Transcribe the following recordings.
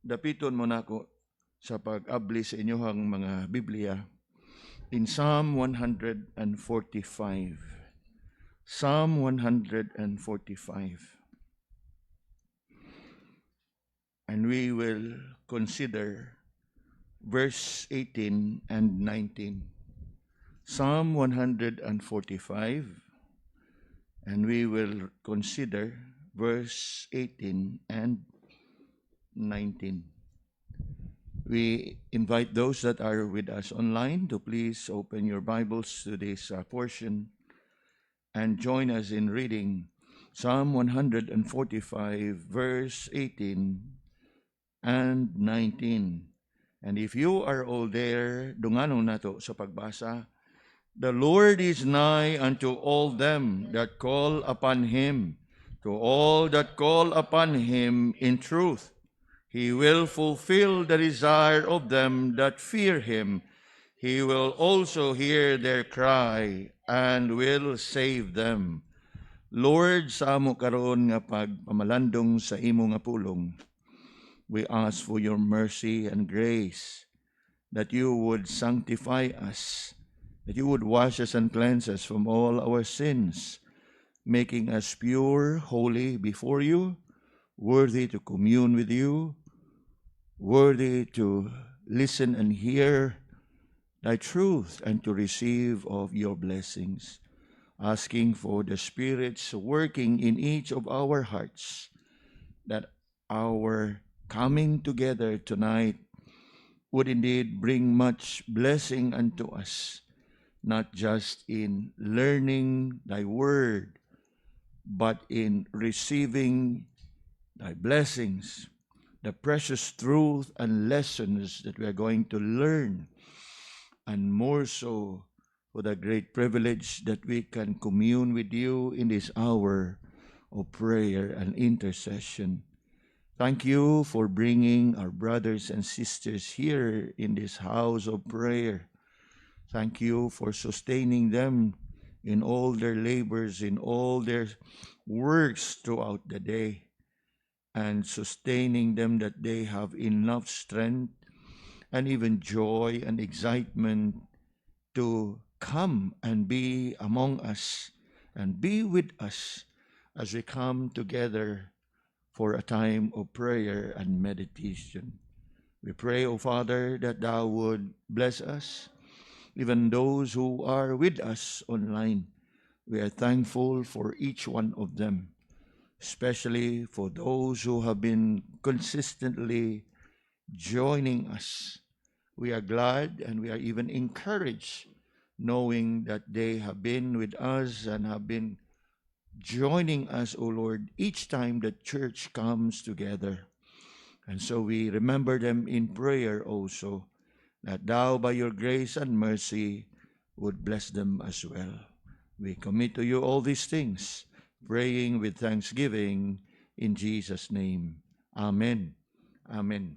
dapiton mo nako sa pag-abli sa inyohang mga Biblia in Psalm 145. Psalm 145. And we will consider verse 18 and 19. Psalm 145, and we will consider verse 18 and 19. We invite those that are with us online to please open your Bibles to this portion and join us in reading Psalm 145, verse 18 and 19. And if you are all there, dunganong nato sa pagbasa. The Lord is nigh unto all them that call upon Him, to all that call upon Him in truth. He will fulfill the desire of them that fear Him. He will also hear their cry and will save them. Lord, sa amo karon nga pagpamalandong sa imo nga pulong, we ask for your mercy and grace, that you would sanctify us, that you would wash us and cleanse us from all our sins, making us pure, holy before you, worthy to commune with you, worthy to listen and hear thy truth and to receive of your blessings, asking for the Spirit's working in each of our hearts, that our coming together tonight would indeed bring much blessing unto us, not just in learning thy word, but in receiving thy blessings, the precious truth and lessons that we are going to learn, and more so for the great privilege that we can commune with you in this hour of prayer and intercession. Thank you for bringing our brothers and sisters here in this house of prayer. Thank you for sustaining them in all their labors, in all their works throughout the day, and sustaining them that they have enough strength and even joy and excitement to come and be among us and be with us as we come together for a time of prayer and meditation. We pray, O Father, that thou would bless us, even those who are with us online. We are thankful for each one of them, especially for those who have been consistently joining us. We are glad and we are even encouraged knowing that they have been with us and have been joining us, O Lord, each time the church comes together. And so we remember them in prayer also, that thou by your grace and mercy would bless them as well. We commit to you all these things, praying with thanksgiving in Jesus' name. Amen. Amen.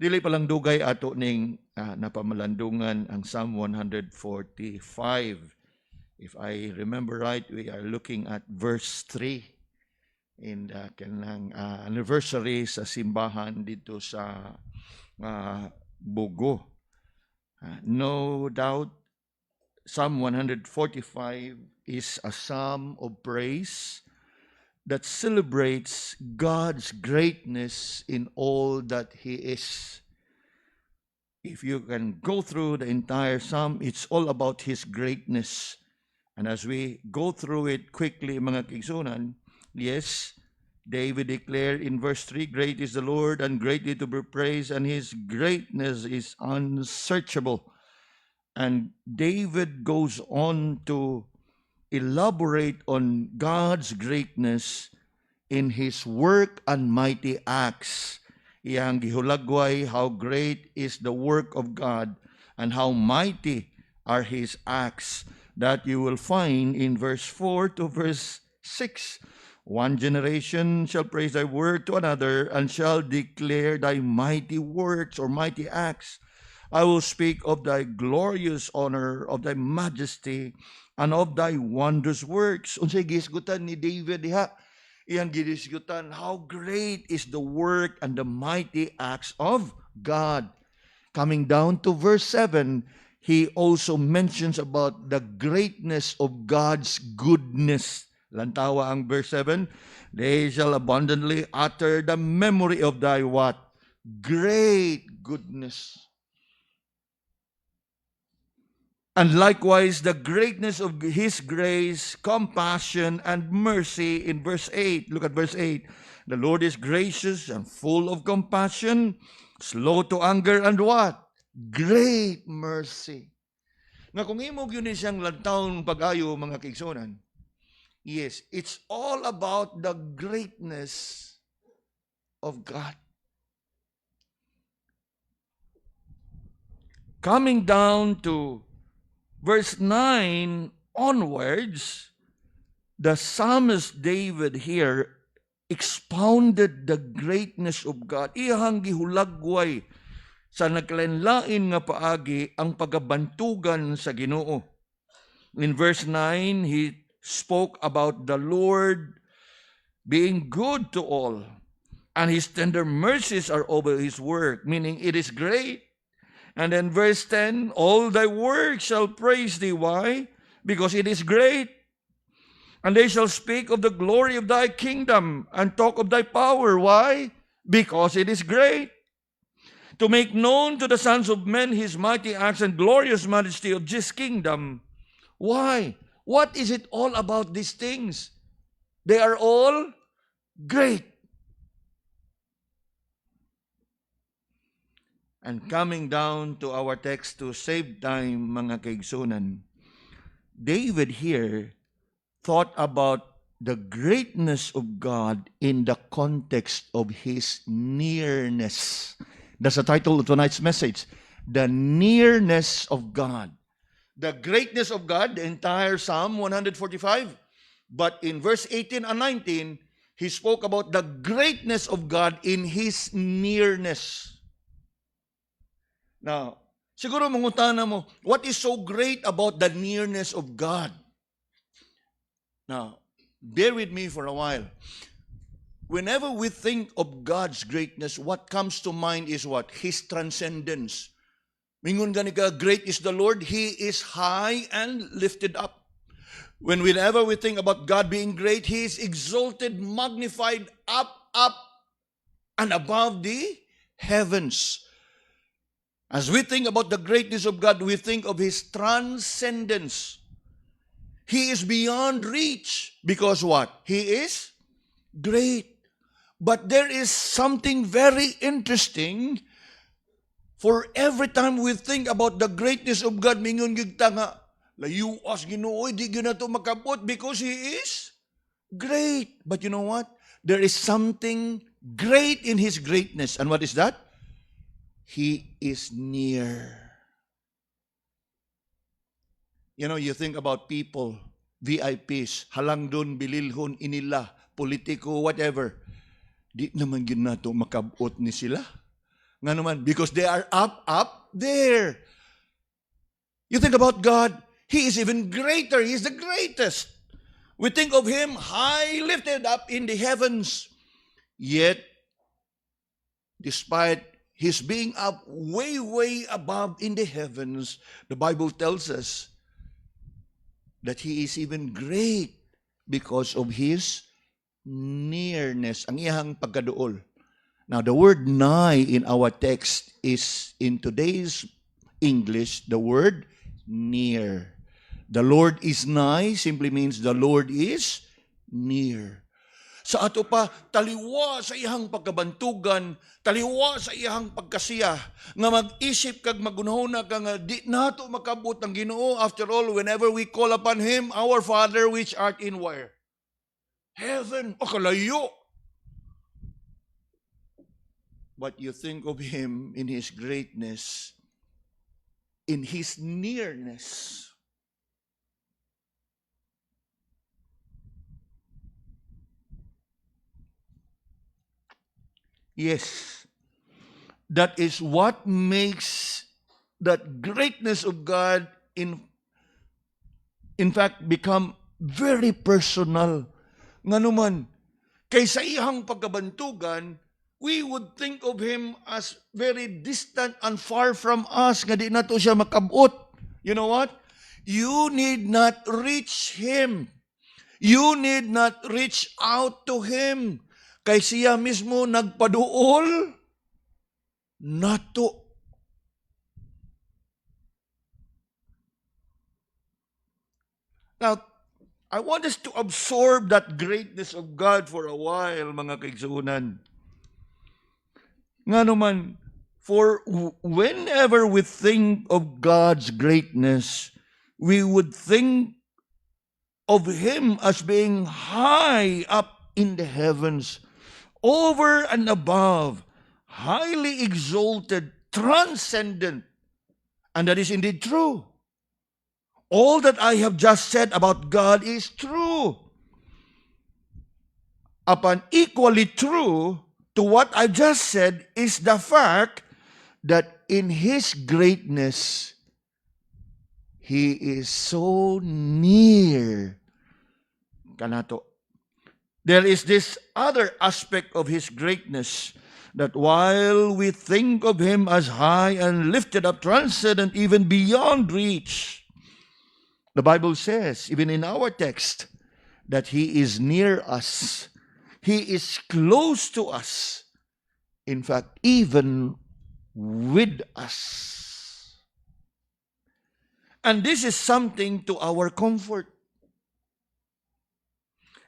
Dili palang dugay ato ning napamalandungan ang Psalm 145. If I remember right, we are looking at verse 3 in the kanang anniversary sa simbahan dito sa Bugo. No doubt, Psalm 145 is a psalm of praise that celebrates God's greatness in all that He is. If you can go through the entire psalm, it's all about His greatness. And as we go through it quickly, mga kigsunan, yes, David declared in verse 3, great is the Lord and greatly to be praised, and His greatness is unsearchable. And David goes on to elaborate on God's greatness in His work and mighty acts. Iyang gihulagway how great is the work of God and how mighty are His acts, that you will find in verse 4 to verse 6. One generation shall praise thy word to another and shall declare thy mighty works or mighty acts. I will speak of thy glorious honor, of thy majesty, and of thy wondrous works. Unsay gisgutan ni David diha, Iyang gidiskutan, how great is the work and the mighty acts of God. Coming down to verse 7, he also mentions about the greatness of God's goodness. Lantawa ang verse 7, they shall abundantly utter the memory of thy what? Great goodness. And likewise, the greatness of His grace, compassion, and mercy in verse 8. Look at verse 8. The Lord is gracious and full of compassion, slow to anger, and what? Great mercy. Nga kung imog yun siyang lantawng pag-ayo, mga kaigsunan, yes, it's all about the greatness of God. Coming down to verse 9 onwards, the psalmist David here expounded the greatness of God. Iyahang gihulagway sa naglain-lain nga paagi ang pagabantugan sa Ginoo. In verse 9, he spoke about the Lord being good to all, and His tender mercies are over His work, meaning it is great. And then verse 10, all thy works shall praise thee. Why? Because it is great. And they shall speak of the glory of thy kingdom and talk of thy power. Why? Because it is great. To make known to the sons of men his mighty acts and glorious majesty of this kingdom. Why? What is it all about these things? They are all great. And coming down to our text to save time, mga kaigsunan, David here thought about the greatness of God in the context of His nearness. That's the title of tonight's message, the nearness of God. The greatness of God, the entire Psalm 145. But in verse 18 and 19, he spoke about the greatness of God in His nearness. Now, siguro mangutana mo, what is so great about the nearness of God? Now, bear with me for a while. Whenever we think of God's greatness, what comes to mind is what? His transcendence. Mingon gani ka, great is the Lord, He is high and lifted up. Whenever we think about God being great, He is exalted, magnified, up, and above the heavens. As we think about the greatness of God, we think of His transcendence. He is beyond reach because what? He is great. But there is something very interesting. For every time we think about the greatness of God, mingon gigta nga, layo as Ginoo, di gyud nato makabot because He is great. But you know what? There is something great in His greatness. And what is that? He is near. You know, you think about people, VIPs, halangdon, bililhon, inila, politiko, whatever. Di naman yun nato makabot ni sila. Nga naman, because they are up there. You think about God, He is even greater. He is the greatest. We think of Him high lifted up in the heavens. Yet, despite His being up way, way above in the heavens, the Bible tells us that He is even great because of His nearness. Ang iyang pagkaduol. Now, the word nigh in our text is, in today's English, the word near. The Lord is nigh simply means the Lord is near. Sa ato pa, taliwa sa iyang pagkabantugan, taliwa sa iyang pagkasiya, nga mag-isip kag magunahuna ka nga di nato makabot ang Ginoo. After all, whenever we call upon Him, our Father which art in where? Heaven. O kalayo. But you think of Him in His greatness, in His nearness. Yes, that is what makes that greatness of God in fact become very personal. Nga naman, Kay sa iyang pagkabantugan, we would think of Him as very distant and far from us, nga di na to siya makabot. You know what? You need not reach Him. You need not reach out to Him. Kay siya mismo nagpaduol nato. Now, I want us to absorb that greatness of God for a while, mga kaigsuunan. Nga naman, for whenever we think of God's greatness, we would think of Him as being high up in the heavens, over and above, highly exalted, transcendent. And that is indeed true. All that I have just said about God is true. Upon equally true to what I just said is the fact that in His greatness, He is so near kanato. There is this other aspect of His greatness, that while we think of Him as high and lifted up, transcendent, even beyond reach, the Bible says, even in our text, that He is near us. He is close to us. In fact, even with us. And this is something to our comfort.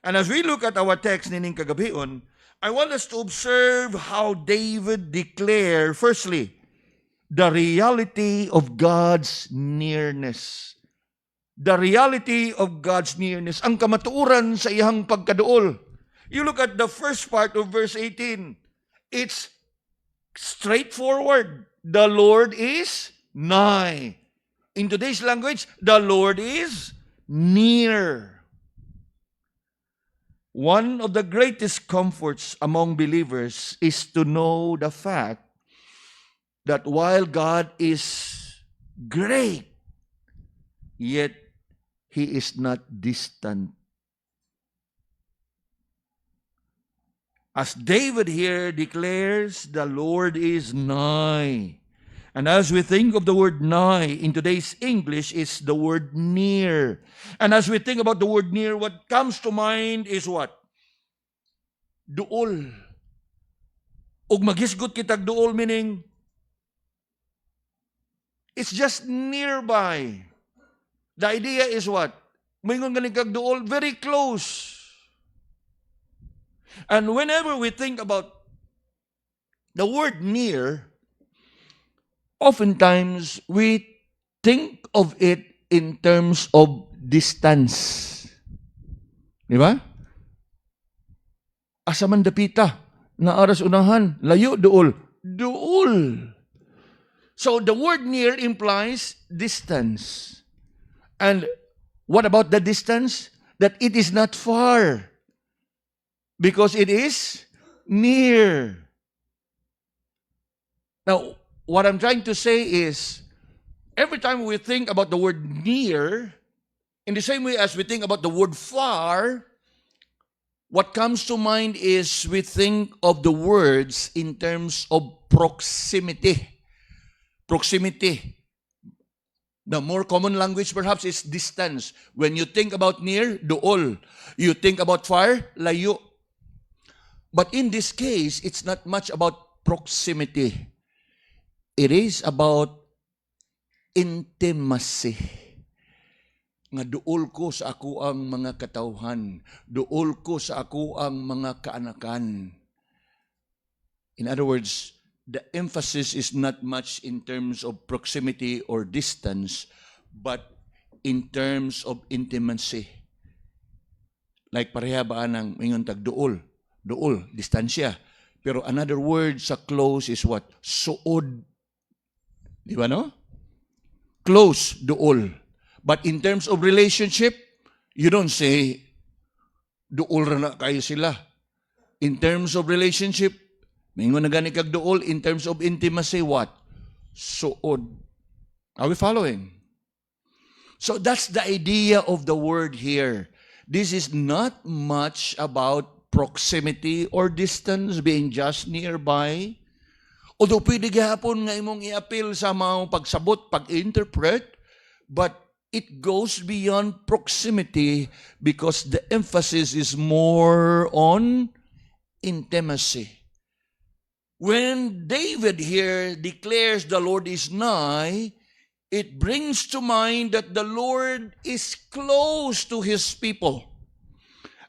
And as we look at our text nining kagabion, I want us to observe how David declared, firstly, the reality of God's nearness. The reality of God's nearness, ang kamatuoran sa iyang pagkaduol. You look at the first part of verse 18. It's straightforward. The Lord is nigh. In today's language, the Lord is near. One of the greatest comforts among believers is to know the fact that while God is great, yet He is not distant. As David here declares, the Lord is nigh. And as we think of the word nigh, in today's English is the word near. And as we think about the word near, what comes to mind is what? Duol. Ug maghisgot kitag duol, meaning it's just nearby. The idea is what? Mayroon galing kag duol, very close. And whenever we think about the word near, oftentimes we think of it in terms of distance. Di ba? Asa man dapita, na aras unahan, layo duol. Duol. So the word near implies distance. And what about the distance? That it is not far. Because it is near. Now, what I'm trying to say is, every time we think about the word near, in the same way as we think about the word far, what comes to mind is we think of the words in terms of proximity. Proximity. The more common language perhaps is distance. When you think about near, duol. You think about far, layo. But in this case, it's not much about proximity. It is about intimacy. Nga duol ko sa ako ang mga katawhan. Duol ko sa ako ang mga kaanakan. In other words, the emphasis is not much in terms of proximity or distance, but in terms of intimacy. Like pareha ba ng mingon tag duol? Duol, distansya. Pero another word sa close is what? Suod. Di ba no? Close, duol. But in terms of relationship, you don't say, duol ra na kayo sila. In terms of relationship, mingon na gani kag duol. In terms of intimacy, what? Suod. Are we following? So that's the idea of the word here. This is not much about proximity or distance, being just nearby. Although pwede gihapon nga imong i-appeal sa mga pagsabot, pag-interpret, but it goes beyond proximity because the emphasis is more on intimacy. When David here declares the Lord is nigh, it brings to mind that the Lord is close to His people.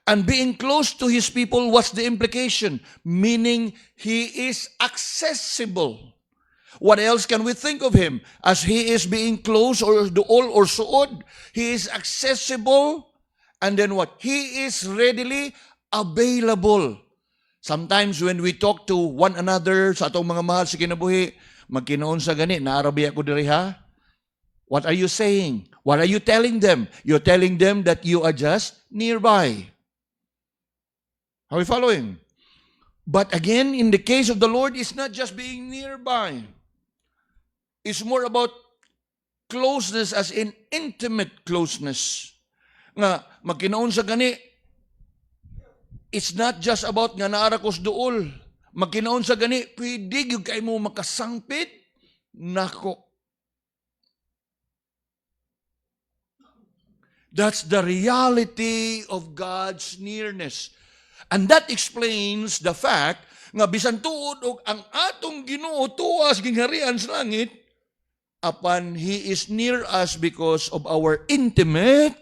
And being close to His people, what's the implication? Meaning, He is accessible. What else can we think of Him? As He is being close or duol or suod, He is accessible. And then what? He is readily available. Sometimes when we talk to one another sa atong mga mahal sa kinabuhi, magkinoon sa gani, naarabi ako diri ha? What are you saying? What are you telling them? You're telling them that you are just nearby. Are we following? But again, in the case of the Lord, it's not just being nearby. It's more about closeness as in intimate closeness. Nga, magkinoon sa gani, it's not just about nga naarakos duol. Magkinoon sa gani, pwede yung kayo mo makasangpit, nako. That's the reality of God's nearness. And that explains the fact nga bisan tuod og ang atong Ginoo tuwas gingharian sa langit, apan He is near us because of our intimate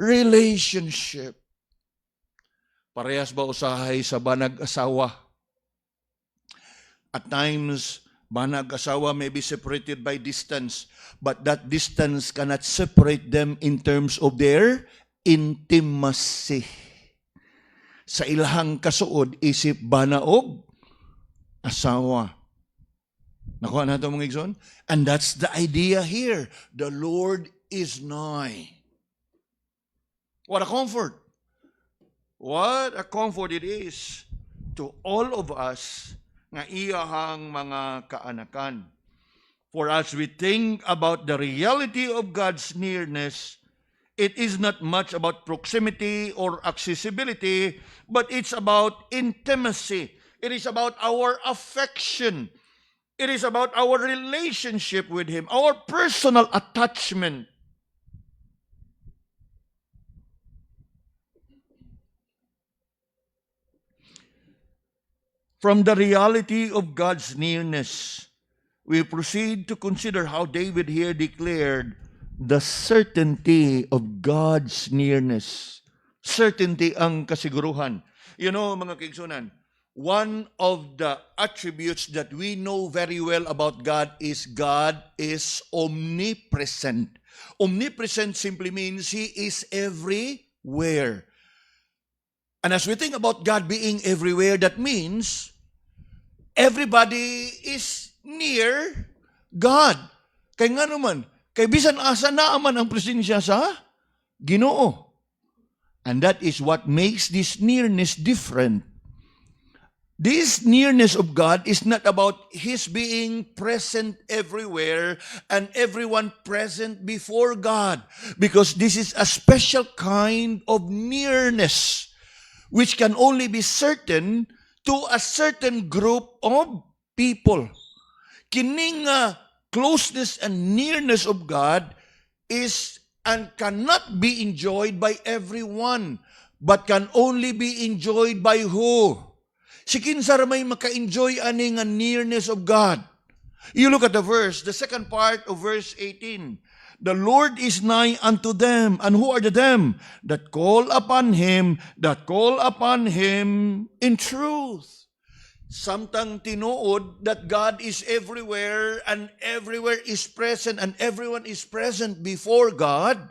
relationship. Parehas ba usahay sa banag-asawa? At times, banag-asawa may be separated by distance, but that distance cannot separate them in terms of their intimacy. Sa ilahang kasuod, isip bana og asawa. Nakuha na ito mga igsoon? And that's the idea here. The Lord is nigh. What a comfort. What a comfort it is to all of us nga iyahang mga kaanakan. For as we think about the reality of God's nearness, it is not much about proximity or accessibility, but it's about intimacy. It is about our affection. It is about our relationship with Him, our personal attachment. From the reality of God's nearness, we proceed to consider how David here declared the certainty of God's nearness. Certainty ang kasiguruhan. You know, mga kaigsunan, one of the attributes that we know very well about God is omnipresent. Omnipresent simply means He is everywhere. And as we think about God being everywhere, that means everybody is near God. Kaya nga naman, kay bisan asa naaman ang presensya sa Ginoo. And that is what makes this nearness different. This nearness of God is not about His being present everywhere and everyone present before God, because this is a special kind of nearness which can only be certain to a certain group of people. Kining closeness and nearness of God is and cannot be enjoyed by everyone, but can only be enjoyed by who? Si kinsa may maka-enjoy ani nga nearness of God. You look at the verse, the second part of verse 18. The Lord is nigh unto them. And who are the them? That call upon Him in truth. Samtang tinuod that God is everywhere and everywhere is present and everyone is present before God.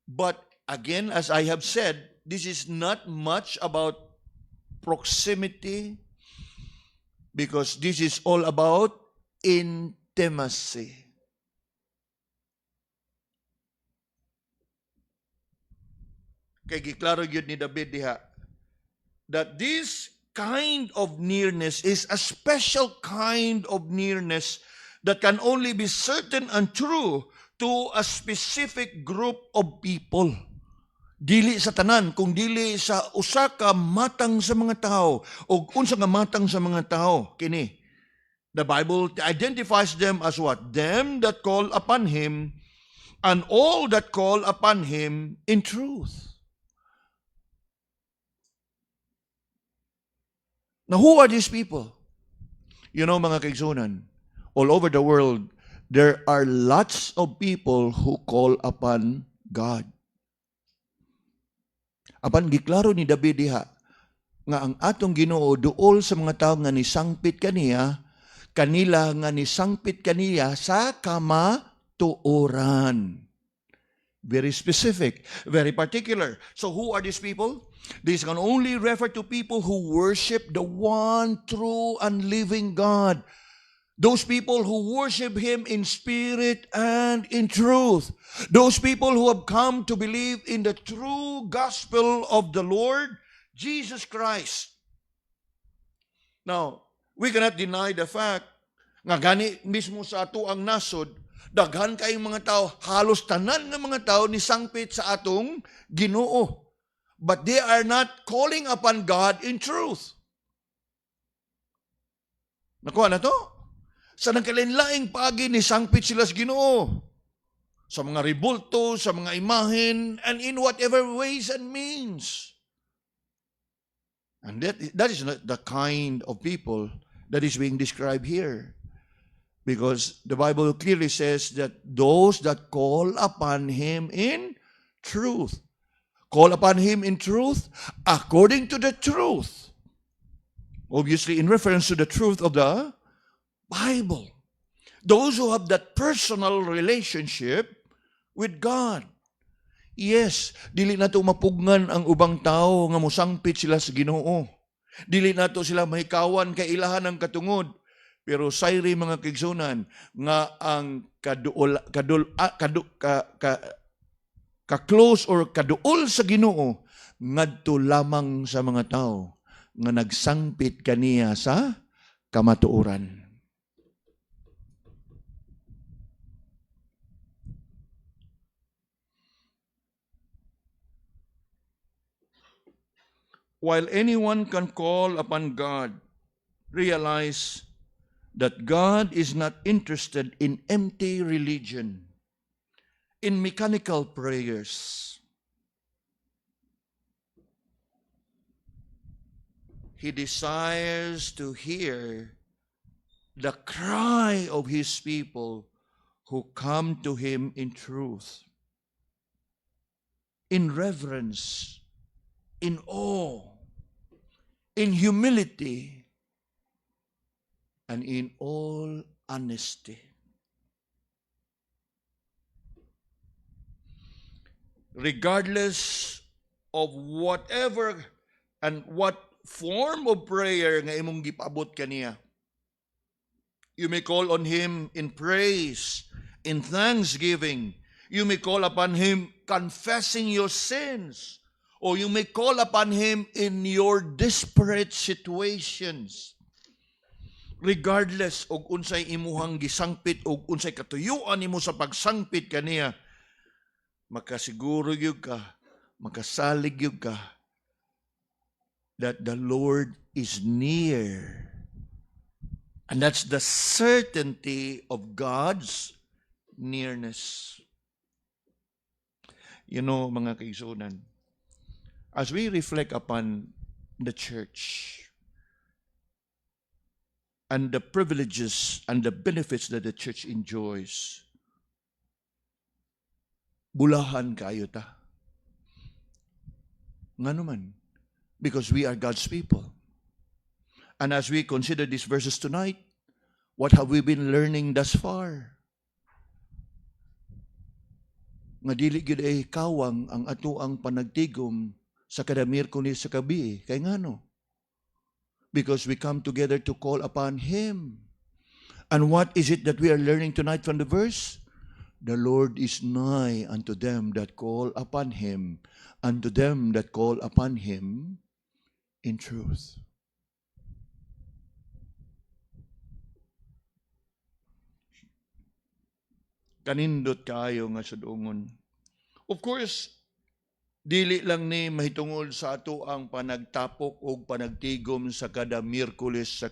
But again, as I have said, this is not much about proximity, because this is all about intimacy. Kay giklaro gyud ni David diha that this kind of nearness is a special kind of nearness that can only be certain and true to a specific group of people. Dili sa tanan, kung dili sa usa ka matang sa mga tao, o unsa nga matang sa mga tao, kini. The Bible identifies them as what? Them that call upon Him, and all that call upon Him in truth. Now, who are these people? You know, mga kaigsunan, all over the world, there are lots of people who call upon God. Apan giklaro ni David diha, nga ang atong Ginoo duol sa mga tao nga nisangpit kaniya, kanila nga nisangpit kaniya sa kamatuoran. Very specific, very particular. So who are these people? This can only refer to people who worship the one true and living God. Those people who worship Him in spirit and in truth. Those people who have come to believe in the true gospel of the Lord Jesus Christ. Now, we cannot deny the fact nga gani mismo sa ato ang nasod, daghan kayong mga tao, halos tanan ng mga tao ni sangpit sa atong Ginoo. But they are not calling upon God in truth. Nakuha na to? Sa nagkalinlaing pagi ni sangpit sila sa Ginoo. Sa mga ribulto, sa mga imahen, and in whatever ways and means. And that is not the kind of people that is being described here. Because the Bible clearly says that those that call upon Him in truth. Call upon Him in truth according to the truth. Obviously, in reference to the truth of the Bible. Those who have that personal relationship with God. Yes, dili nato mapugnan ang ubang tao nga mosangpit sila sa Ginoo. Dili nato sila mahikawan kay ilahan ng katungod. Pero sayri mga kaigsunan nga ang ka-close or kaduol sa Ginoo ngadto lamang sa mga tao nga nagsangpit kaniya sa kamatuoran. While anyone can call upon God, realize that God is not interested in empty religion, in mechanical prayers. He desires to hear the cry of His people who come to Him in truth, in reverence, in awe, in humility, and in all honesty. Regardless of whatever and what form of prayer nga imong gipabot kaniya, you may call on Him in praise, in thanksgiving. You may call upon Him confessing your sins, or you may call upon Him in your desperate situations. Regardless og unsay imuhang gisangpit og unsay katuyuan nimo sa pagsangpit kaniya, makasiguro gyud ka, makasalig gyud ka that the Lord is near. And that's the certainty of God's nearness. You know, mga kaigsunan, as we reflect upon the church and the privileges and the benefits that the church enjoys, bulahan kayo ta. Nga naman, because we are God's people. And as we consider these verses tonight, what have we been learning thus far? Nga dili gyud ay kawang ang atuang panagtigom sa kada Miyerkules sa gabi. Kay ngano? Because we come together to call upon Him. And what is it that we are learning tonight from the verse? The Lord is nigh unto them that call upon Him, unto them that call upon Him in truth. Kanindot kayo nga sudungon. Of course, Dili lang ni mahitungod sa ato ang panagtapok o panagtigom sa kada Miyerkules sa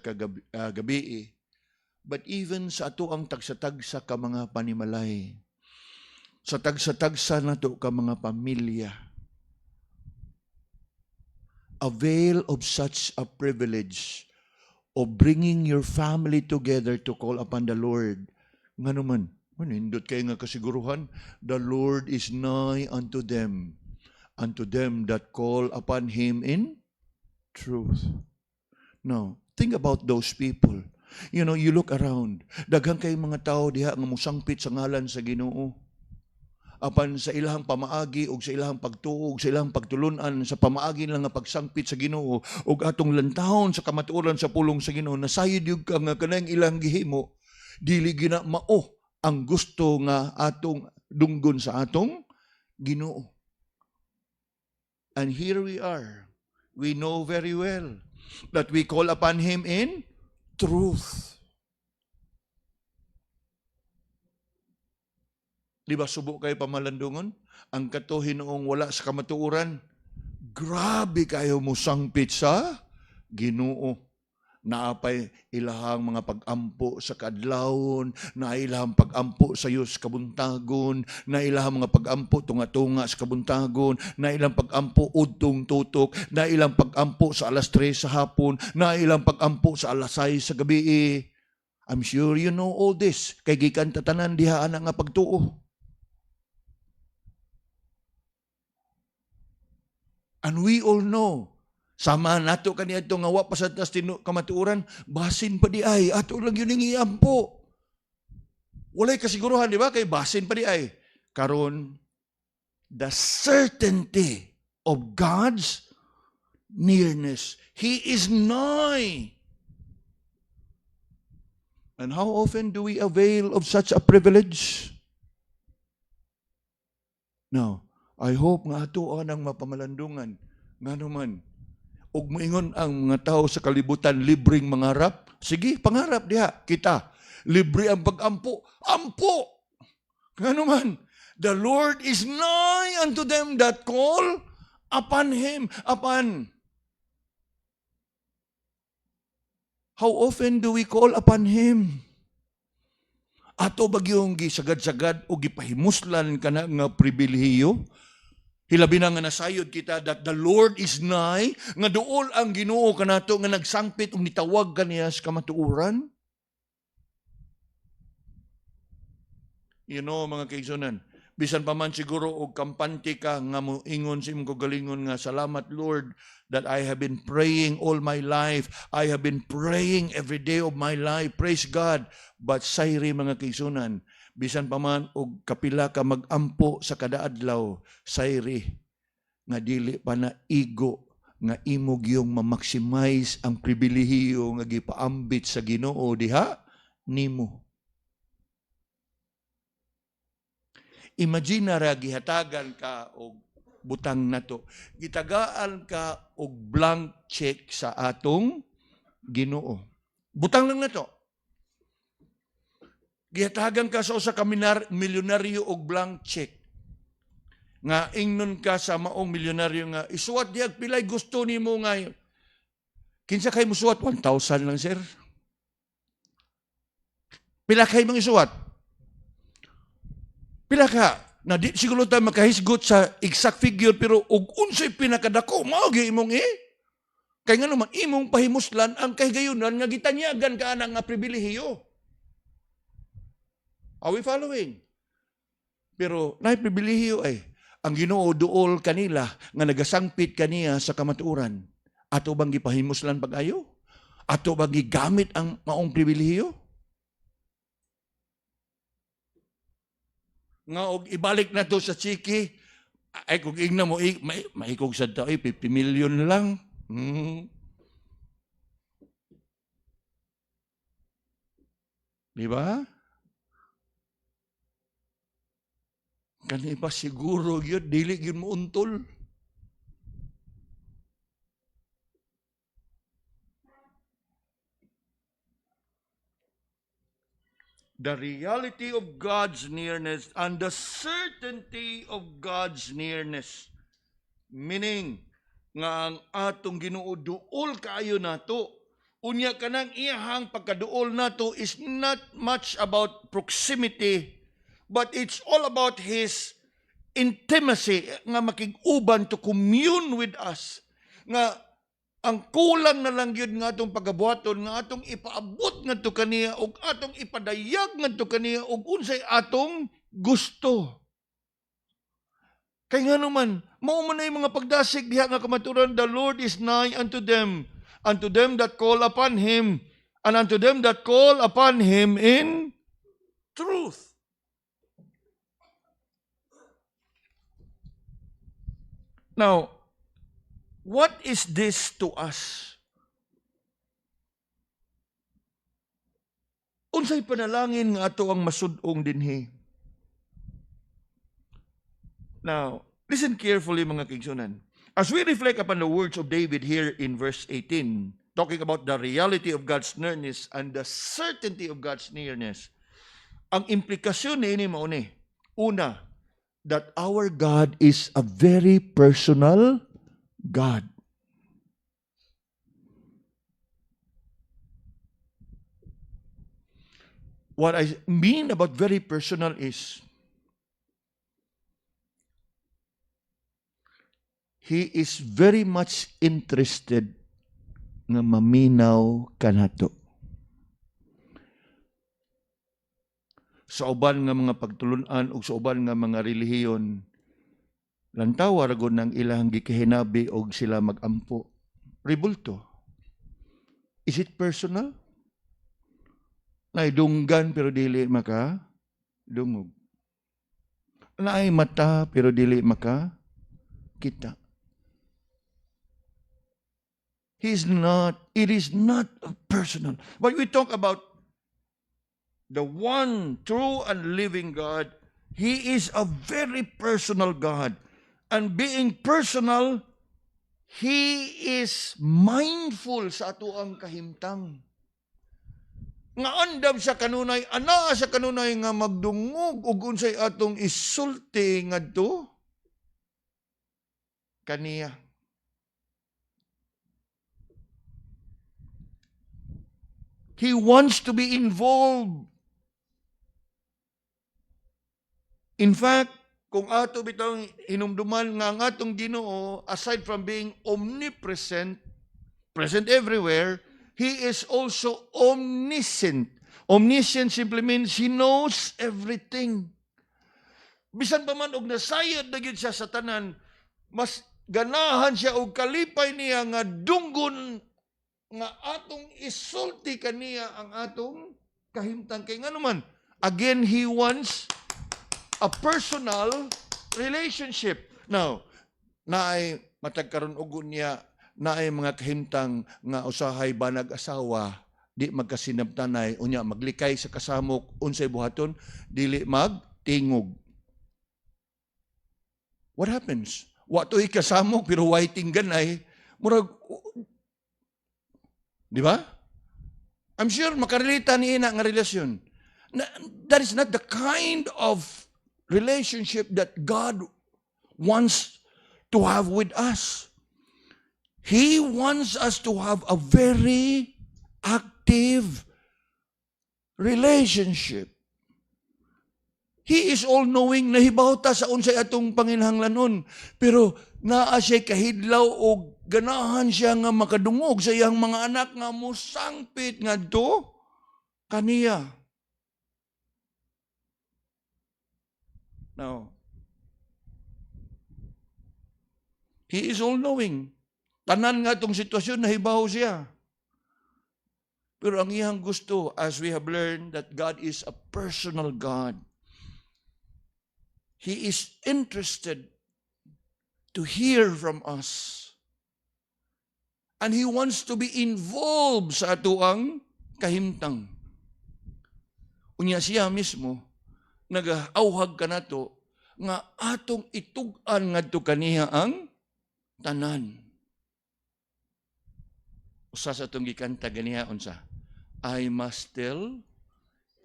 gabi, but even sa ato ang tagsa-tagsa ka mga panimalay, sa tagsa-tagsa nato ka mga pamilya, avail of such a privilege of bringing your family together to call upon the Lord. Nga naman, manindot kayo nga kasiguruhan, the Lord is nigh unto them that call upon Him in truth. Now, think about those people. You know, you look around. Daghang kay mga tao diha nga musangpit sa ngalan sa Ginoo. Apan sa ilahang pamaagi o sa ilahang pagtuog, sa ilahang pagtulunan, sa pamaagi lang nga pagsangpit sa Ginoo o atong lantahon sa kamatuoran sa pulong sa Ginoo, nasayod yung ka nga kanang ilang gihimo, dili gina mao ang gusto nga atong dunggon sa atong Ginoo. And here we are. We know very well that we call upon Him in truth. Di ba subo kayo pamalandungon? Ang katuhin noong wala sa kamatuuran, grabe kayo musangpit sa Ginoo. Naapay ilahang mga pag-ampo sa kadlawon, na ilahang pag-ampo sa Diyos kabuntagon, na ilahang mga pag-ampo tunga-tunga sa kabuntagon, na ilang pag-ampo udtong tutok, na ilang pag-ampo sa alas 3 sa hapon, na ilang pag-ampo sa alas 6 sa gabi. I'm sure you know all this. Kay gikan tatanan diha ana nga pagtuo. And we all know, sama nato kaniya ito nga wa pa sa tas kamatuuran, basin pa di ay, ato lang yun yung iampo. Walay kasiguruhan, di ba? Kay basin pa di ay. Karon, the certainty of God's nearness. He is nigh. And how often do we avail of such a privilege? Now, I hope nga ato ang mapamalandungan. Nga naman, ug moingon ang mga tao sa kalibutan, libreng mangarap. Sige, pangarap diha, kita. Libre ang pag-ampo. Ampo! Nga naman, the Lord is nigh unto them that call upon Him. How often do we call upon Him? Ato bagyong gisagad-sagad o gipahimuslan ka na nga pribilehiyo? Hilabi na nga nasayod kita that the Lord is nigh, nga duol ang Ginoo kanato nga nagsangpit ug nitawag kaniya sa kamatuoran. You know, mga kaigsunan, bisan pa man siguro og kampante ka nga moingon sa imong kagalingon nga salamat Lord that I have been praying all my life. I have been praying every day of my life. Praise God. But sayri mga kaigsunan, bisan pa man og kapila ka mag-ampo sa kada adlaw, sayri nga dili pa na igo nga imo giyong ma-maximize ang pribilehiyo nga gipaambit sa Ginoo diha nimo. Imagine ra gihatagan ka og butang nato. Gitagaan ka og blank check sa atong Ginoo. Butang lang nato. Gihatagan ka sa usa ka milyonaryo og blank check. Nga ingnon ka sa maong milyonaryo nga isuwat diag pilay gusto nimo nga kinsa kay mo suwat 1,000 lang sir. Pila kay mong isuwat? Pila ka? Na di siguro tayo makahisgot sa exact figure pero og unsay pinakadako mao gyud imong kay nga naman imong pahimuslan ang kahigayunan nga gitanyagan ka ana nga pribilehiyo. Are we following? Pero naay pribilehiyo ay ang Ginoo duol kanila nga nagasangpit kaniya sa kamatuoran. Ato bang gipahimuslan pag-ayo? Ato bang gigamit ang maong pribilehiyo? Nga og ibalik na to sa chiki, ay kung igna mo, maikog sa tao, 50 million lang. Di ba? Kani pa siguro yun, dili yun mo untol. The reality of God's nearness and the certainty of God's nearness. Meaning, nga ang atong Ginoo duol kaayo nato. Unya kanang iyahang pagkaduol nato is not much about proximity, but it's all about His intimacy, nga makig-uban to commune with us. Nga ang kulang na lang yun nga atong pagabuhaton, nga atong ipaabot nga to kaniya, o atong ipadayag nga to kaniya, o unsay atong gusto. Kaya nga naman, mao man ay mga pagdasig diha nga kamaturan, the Lord is nigh unto them that call upon Him, and unto them that call upon Him in truth. Now, what is this to us? Unsay panalangin nga ato ang masud-ong dinhi? Now, listen carefully mga kigsunan. As we reflect upon the words of David here in verse 18, talking about the reality of God's nearness and the certainty of God's nearness, ang implikasyon ni mao ni, una, that our God is a very personal God. What I mean about very personal is, He is very much interested nga maminaw kanato. Sa uban nga mga pagtulunan o sa uban nga mga relihiyon, lantaw aragon ng ilang gikahinabi og sila magampo. Ribulto. Is it personal? Naidunggan pero dili maka dungog. Naay mata pero dili maka kita. It is not personal. But we talk about the one true and living God. He is a very personal God. And being personal, He is mindful sa ato ang kahimtang. Nga andam sa kanunay, ana sa kanunay nga magdungog ug unsay atong isulti ngadto kaniya. He wants to be involved. In fact, kung ato bitong hinumduman nga ang atong Ginoo, aside from being omnipresent, present everywhere, He is also omniscient. Omniscient simply means He knows everything. Bisan pa man og nasayod na gyud siya sa tanan, mas ganahan siya og kalipay niya nga dunggon nga atong isulti kaniya ang atong kahimtang. Kay nga naman, again, He wants a personal relationship. Now, naay matag karon og niya, naay mga kahimtang nga usahay banag asawa, di magkasinabtanay, unya maglikay sa kasamok, unsay buhaton, dili magtingog. What happens? Wato'y kasamok pero waiting ganay, murag, di ba? I'm sure makarelita ni ina nga relasyon. That is not the kind of relationship that God wants to have with us. He wants us to have a very active relationship. He is all-knowing, nahibaw ta sa unsay atong panginahanglanon. Pero naa siya kahidlaw o ganahan siya nga makadungog sa iyang mga anak nga musangpit nga do kaniya. Now, He is all-knowing. Tanan nga itong sitwasyon, nahibaw siya. Pero ang iyang gusto, as we have learned, that God is a personal God. He is interested to hear from us. And He wants to be involved sa atuang kahimtang. Unya siya mismo, nag-auhag ka na to, nga atong itug-an nga to kaniya ang tanan. Usa sa itong gikanta ganiha unsa, I must tell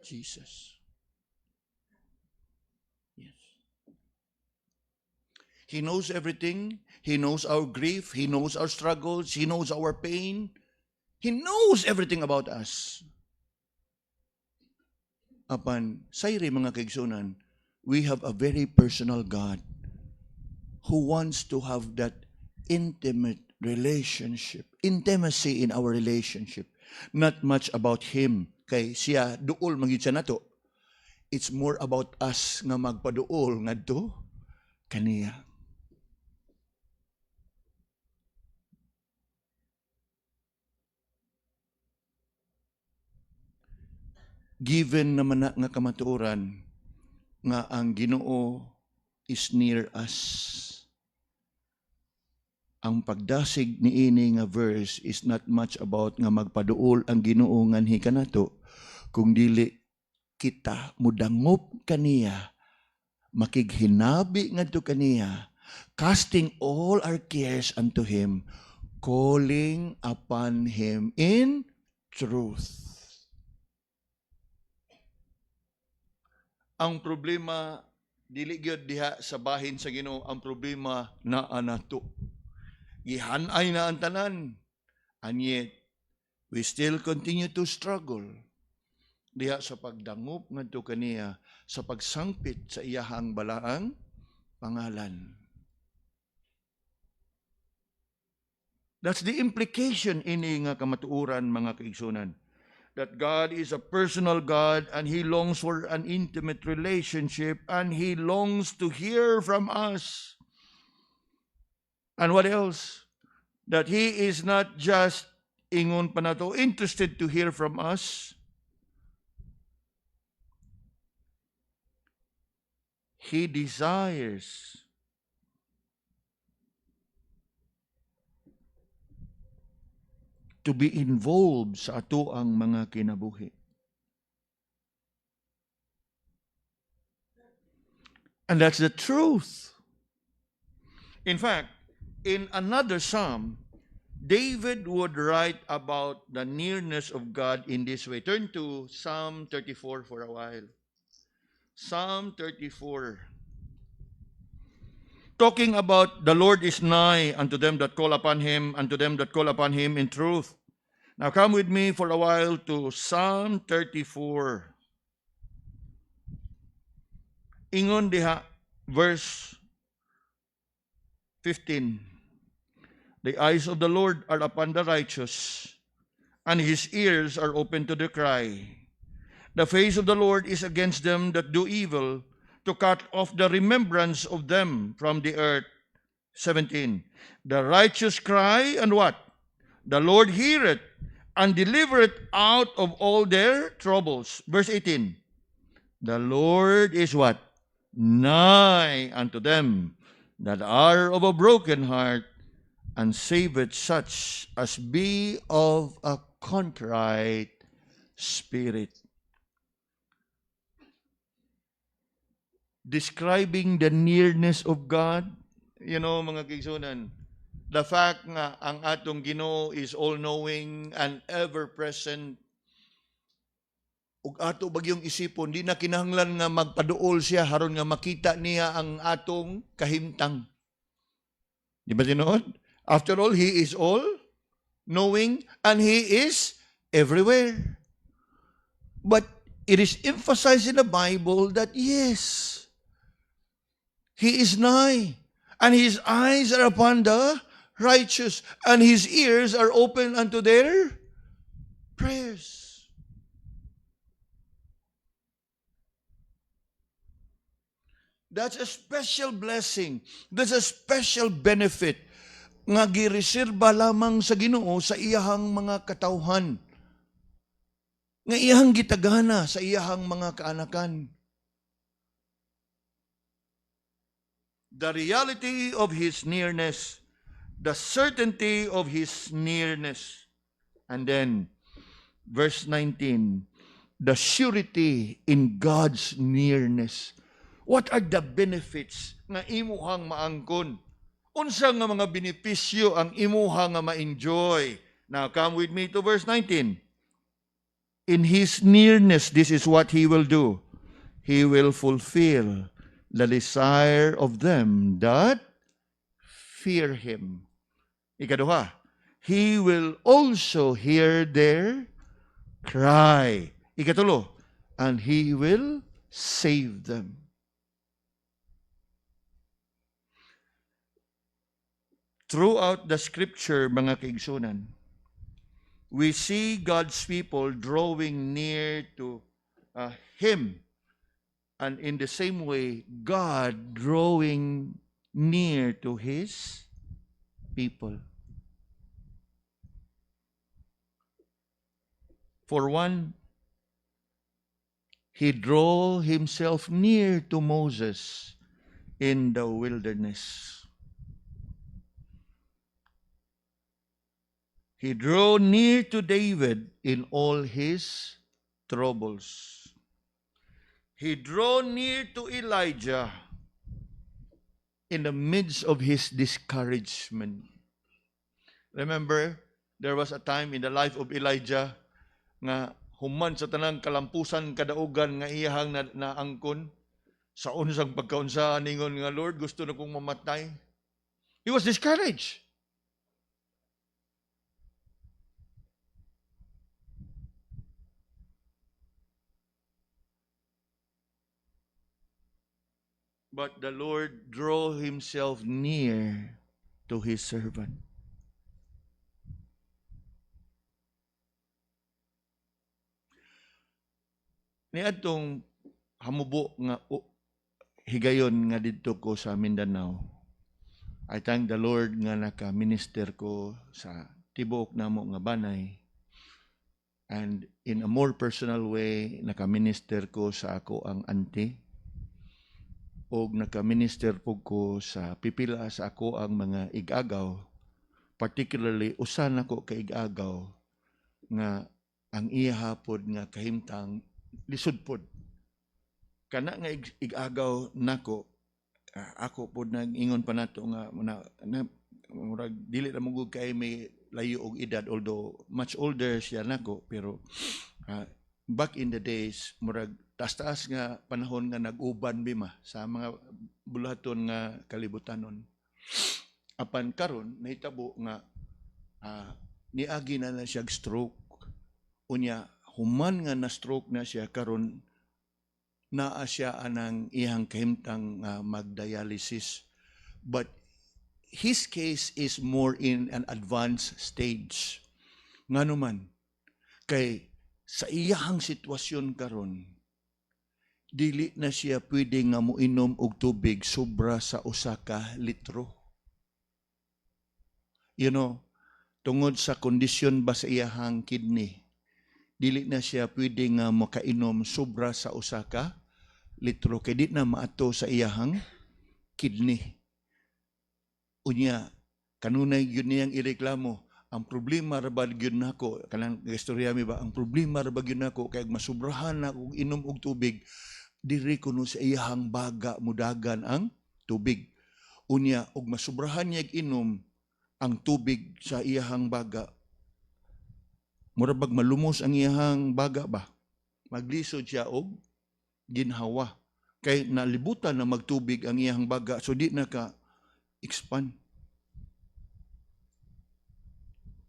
Jesus. Yes. He knows everything. He knows our grief. He knows our struggles. He knows our pain. He knows everything about us. Apan, sayri mga kaigsunan, we have a very personal God who wants to have that intimate relationship, intimacy in our relationship. Not much about Him. Kay siya, duol mangyud siya nato. It's more about us nga magpaduol ngadto kaniya. Given naman na nga kamatuoran nga ang Ginoo is near us. Ang pagdasig ni ini nga verse is not much about nga magpaduol ang Ginoo nganhi kanato, kung dili kita mudangop kaniya, makighinabi ngadto kaniya, casting all our cares unto Him, calling upon Him in truth. Ang problema dili gyud diha sa bahin sa Ginoo, ang problema naa nato. Gihanay na ang tanan, and yet we still continue to struggle diha sa pagdangop ngadto kaniya, sa pagsangpit sa iyahang balaang pangalan. That's the implication ini nga kamatuoran mga kaigsunan. That God is a personal God and He longs for an intimate relationship and He longs to hear from us. And what else? That He is not just ingon pa nato interested to hear from us. He desires to be involved sa ato ang mga kinabuhi. And that's the truth. In fact, in another psalm, David would write about the nearness of God in this way. Turn to Psalm 34 for a while. Psalm 34. Talking about the Lord is nigh unto them that call upon Him, unto them that call upon Him in truth. Now come with me for a while to Psalm 34. Ingon diha, verse 15. The eyes of the Lord are upon the righteous, and His ears are open to their cry. The face of the Lord is against them that do evil, to cut off the remembrance of them from the earth. 17. The righteous cry, and what? The Lord heareth, and delivereth out of all their troubles. Verse 18. The Lord is what? Nigh unto them that are of a broken heart, and saveth such as be of a contrite spirit. Describing the nearness of God, mga kaigsunan, the fact nga ang atong Ginoo is all-knowing and ever-present, ug ato bagyong isipon, di na kinahanglan nga magpaduol siya haron nga makita niya ang atong kahimtang. Di ba tinuod? After all, He is all-knowing and He is everywhere. But it is emphasized in the Bible that yes, He is nigh, and His eyes are upon the righteous, and His ears are open unto their prayers. That's a special blessing. That's a special benefit nga gireserba lamang sa Ginoo sa iyahang mga katawhan, nga iyahang gitagana sa iyahang mga kaanakan. The reality of His nearness, the certainty of His nearness. And then, verse 19, the surety in God's nearness. What are the benefits nga imuhang maangkon? Unsa nga mga benepisyo ang imuha nga ma-enjoy? Now, come with me to verse 19. In His nearness, this is what He will do. He will fulfill the desire of them that fear Him. Ikaduha, He will also hear their cry. Ikatulo, and He will save them. Throughout the scripture, mga kaigsunan, we see God's people drawing near to Him. And in the same way, God drawing near to His people. For one, He drew Himself near to Moses in the wilderness. He drew near to David in all his troubles. He drew near to Elijah in the midst of his discouragement. Remember, there was a time in the life of Elijah nga human sa tanang kalampusan kadaugan nga iyahang naangkon sa unsang pagkaunsa ningon nga Lord, gusto na kong mamatay. He was discouraged. But the Lord drew Himself near to His servant. Niadtong hamubo nga higayon nga didto ko sa Mindanao. I thank the Lord nga naka-minister ko sa tibuok namo nga banay. And in a more personal way, naka-minister ko sa ako ang auntie. O naka-minister po ko sa pipila sa ako ang mga igagaw, particularly usan ako ka igagaw nga ang iya hapod nga kahimtang lisod pod. Kana nga igagaw nako, ako pod nag-ingon pa nato nga murag dili na mugod kay may layo og edad, although much older siya nako, pero back in the days murag taas-taas nga panahon nga nag-uban bima sa mga bulaton nga kalibutanon. Apan karon nahitabo nga niagi na siya stroke. Unya human nga na stroke na siya karon naa siya anang iyang kahimtang magdialysis. But his case is more in an advanced stage. Nganuman kay sa iyang sitwasyon karon dili na siya pwede nga moinom og tubig sobra sa 1 ka litro. You know, tungod sa kondisyon ba sa iyang kidney, dili na siya pwede nga makainom sobra sa 1 ka litro kay di na maato sa iyang kidney. Unya, kanunay yun niyang ireklamo, ang problema ra ba gyud nako, kanang istorya mi ba, ang problema ra ba gyud nako kay masubrahan na og inom og tubig, diri kuno sa iyahang baga mudagan ang tubig. Unya, og masubrahan niya inom ang tubig sa iyahang baga, murabag malumos ang iyahang baga ba? Maglisod siya og ginhawa. Kay nalibutan na magtubig ang iyahang baga, so di na ka expand.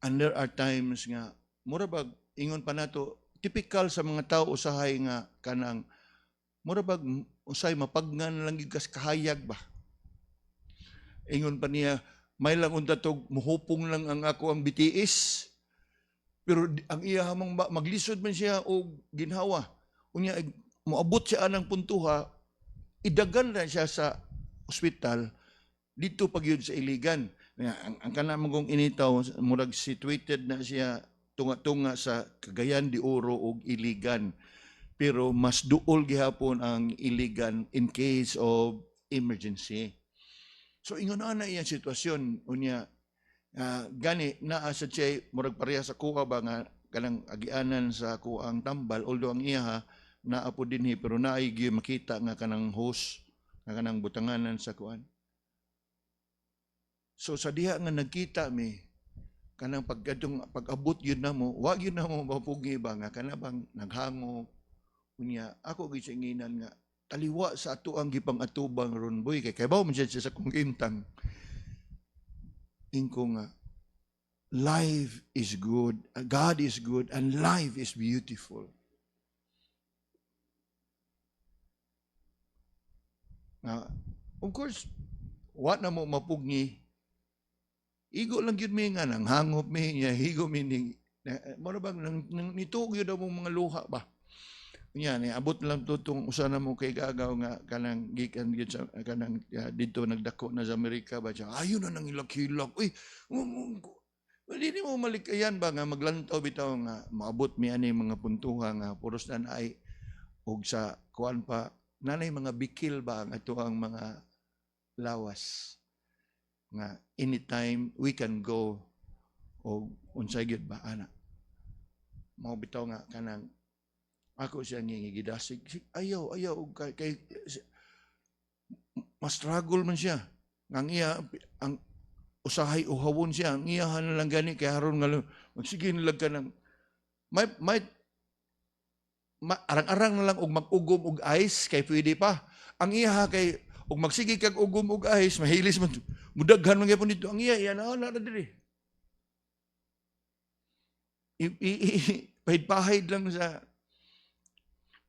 And there are times nga, murabag, ingon pa nato, typical sa mga tao usahay nga kanang murabag usay mapagnan lang gigas kahayag ba. Ingon pa niya, may lang unta tog muhupong lang ang ako ang BTS. Pero ang iya hamang maglisod man siya og ginhawa. Unya moabot siya anang puntuha, idagan na siya sa ospital dito pagyud sa Iligan. Ang kanang mong initaw murag situated na siya tunga-tunga sa Cagayan de Oro og Iligan. Pero mas duol gihapon ang Iligan in case of emergency. So ingon na iyang sitwasyon unya gani naa sa siya murag pareha sa kuha ba nga kanang agianan sa kuang tambal, although ang iya naa po dinhi pero naay gyud makita nga kanang hose nga kanang butanganan sa kuan. So sa diha nga nagkita mi kanang pag-abot yun na mo, wag yun na mo mapugi ba nga kana bang naghango. Unya, ako gisinginan nga, taliwa sa ato ang gipang atubang ron boy, kay bawa man siya sa kong kintang. ingko nga, life is good, God is good, and life is beautiful. Of course, wa na mo mapugni. Igo lang yun may nga, nang hangop may niya, higo may ning, mara bang, nituog yun mo mga luha ba? Yan, abot lang tutong usa na mo kay gagaw nga kanang gikan gyud sa kanang dito nagdako na sa Amerika ba siya. Ayun na nang hilak-hilak. Uy, hindi mo malikayan ba nga maglantaw bitaw nga maabot mi ani mga puntuha nga puros na ay og sa kuan pa nanay mga bikil ba ang ato ang mga lawas nga anytime we can go o unsay gyud ba ana. Mao bitaw nga kanang ako siya ngigidasig. Ayaw, kay mas struggle man siya. Ang iya, ang usahay uhawon siya, ang iyahan na lang gani, kaya haron nga lang, magsige nilag ka ng, arang-arang na lang, og mag-ugom og ice, kay pwede pa. Ang iya kay, og magsige kag ugom og ice, mahilis man, mudaghan man gyapon dito. Ang iya, na diri. Pahid-pahid lang sa,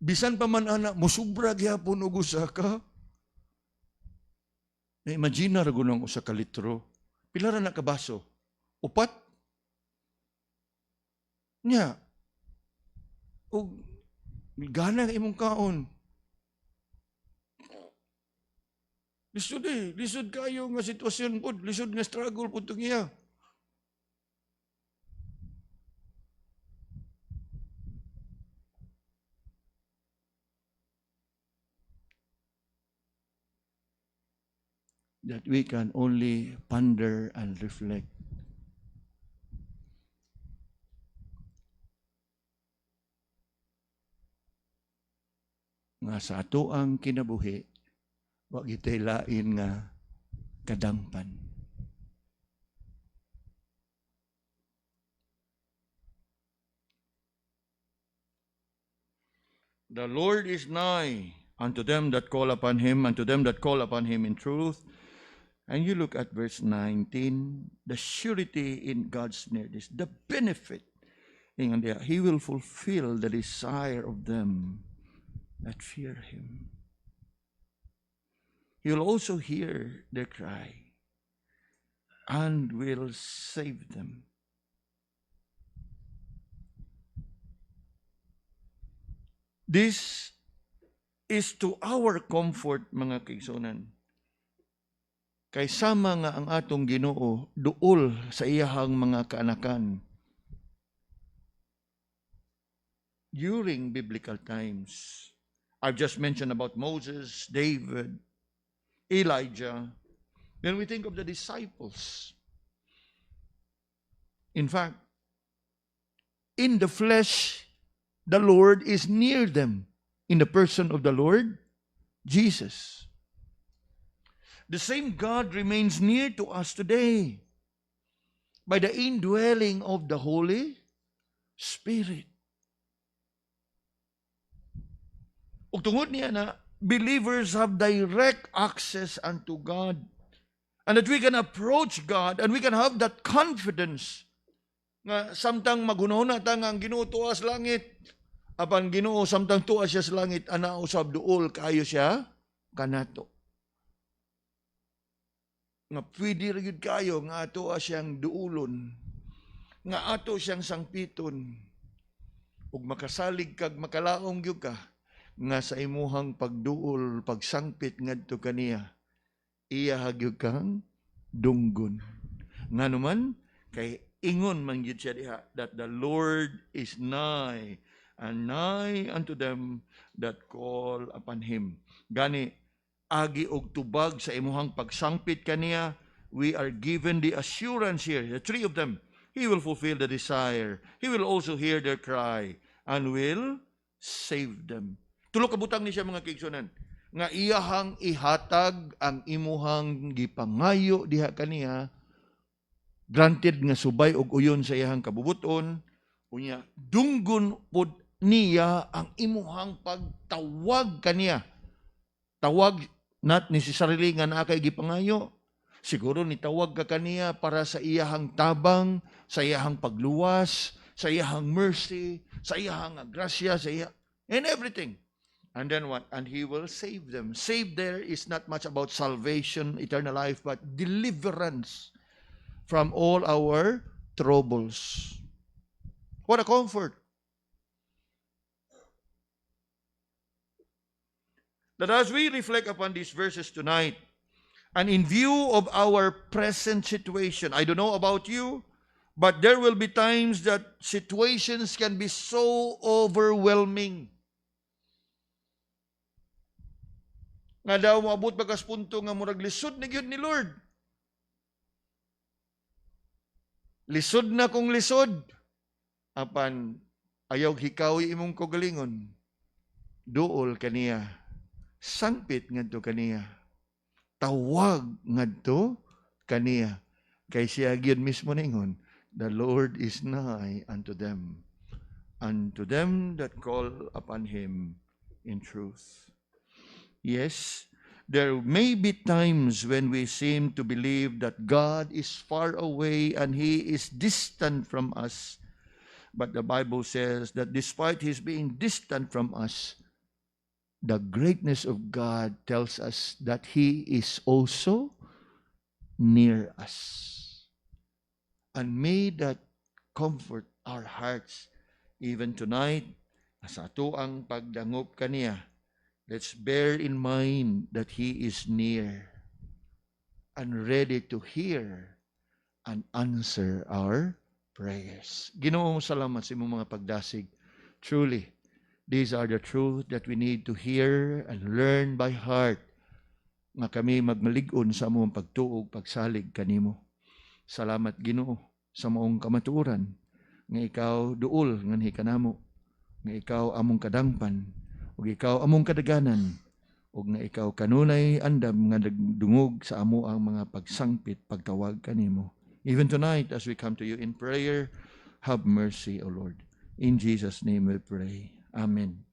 bisan pa man ana, musubra gyapon og usa ka. Na-imagine ra gunong usa ka litro. Pila ra na ka baso? 4? Nya. Og gana ka imong kaon. Lisod kayo nga sitwasyon pod, lisod nga struggle pod tong iya. That we can only ponder and reflect. Nga sa ato ang kinabuhi, wag itay lain nga kadangpan. The Lord is nigh unto them that call upon Him, unto them that call upon Him in truth. And you look at verse 19, the surety in God's nearness, the benefit. He will fulfill the desire of them that fear Him. He will also hear their cry and will save them. This is to our comfort, mga kaigsunan. Kay sama nga ang atong Ginoo duol sa iyahang mga kaanakan during biblical times. I've just mentioned about Moses, David, Elijah. Then we think of the disciples. In fact, in the flesh, the Lord is near them in the person of the Lord Jesus. The same God remains near to us today by the indwelling of the Holy Spirit. Ug tungod niya na believers have direct access unto God and that we can approach God and we can have that confidence nga samtang magunahon na ta nga ang Ginoo tuwa sa langit, apan Ginoo samtang tuwa siya sa langit, ana usab duol kayo siya kanato. Nga pwede rin kayo, nga ato siyang duulon, nga ato siyang sangpiton, ug makasalig kag makalaong gyud ka, nga sa imuhang pagduol, pagsangpit ngadto kaniya, iya hagyud kang dunggon. Nga naman, kay ingon man gyud siya diha, that the Lord is nigh, and nigh unto them that call upon Him. Gani, agi og tubag sa imuhang pagsangpit kaniya, we are given the assurance here, the three of them, He will fulfill the desire. He will also hear their cry and will save them. Tulo ka butang ni siya mga kaigsunan, nga iyahang ihatag ang imuhang gipangayo diha kaniya, granted nga subay og uyon sa iyahang kabubuton, unya dunggon pod niya ang imuhang pagtawag kaniya. Tawag not necessarily nga naa kay gipangayo, Siguro nitawag ka kaniya para sa iyahang tabang, sa iyahang pagluwas, sa iyahang mercy, sa iyahang grasya, and everything. And then what? And He will save them. Save there is not much about salvation, eternal life, but deliverance from all our troubles. What a comfort. That as we reflect upon these verses tonight, and in view of our present situation, I don't know about you, but there will be times that situations can be so overwhelming. Nga daw maabot bagas punto nga murag lisod na gyud ni Lord. Lisod na kung lisod. Apan ayaw hikawi imong kagalingon. Duol kaniya. Sangpit ngadto kaniya. Tawag ngadto kaniya. Kay siya gyud mismo ningon, the Lord is nigh unto them that call upon Him in truth. Yes, there may be times when we seem to believe that God is far away and He is distant from us. But the Bible says that despite His being distant from us, the greatness of God tells us that He is also near us. And may that comfort our hearts even tonight, sa ato ang pagdangop kaniya. Let's bear in mind that He is near and ready to hear and answer our prayers. Ginoo, salamat sa imong mga pagdasig. Truly, these are the truth that we need to hear and learn by heart nga kami magmalig-on sa among pagtuog, pagsalig kanimo. Salamat Ginoo sa maong kamatuoran nga ikaw duol nganhi kanamo, nga ikaw among kadangpan, ug ikaw among kadaganan, ug nga ikaw kanunay andam nga nagdungog sa amo ang mga pagsangpit pagtawag kanimo. Even tonight as we come to you in prayer, have mercy, O Lord. In Jesus' name we pray. Amen.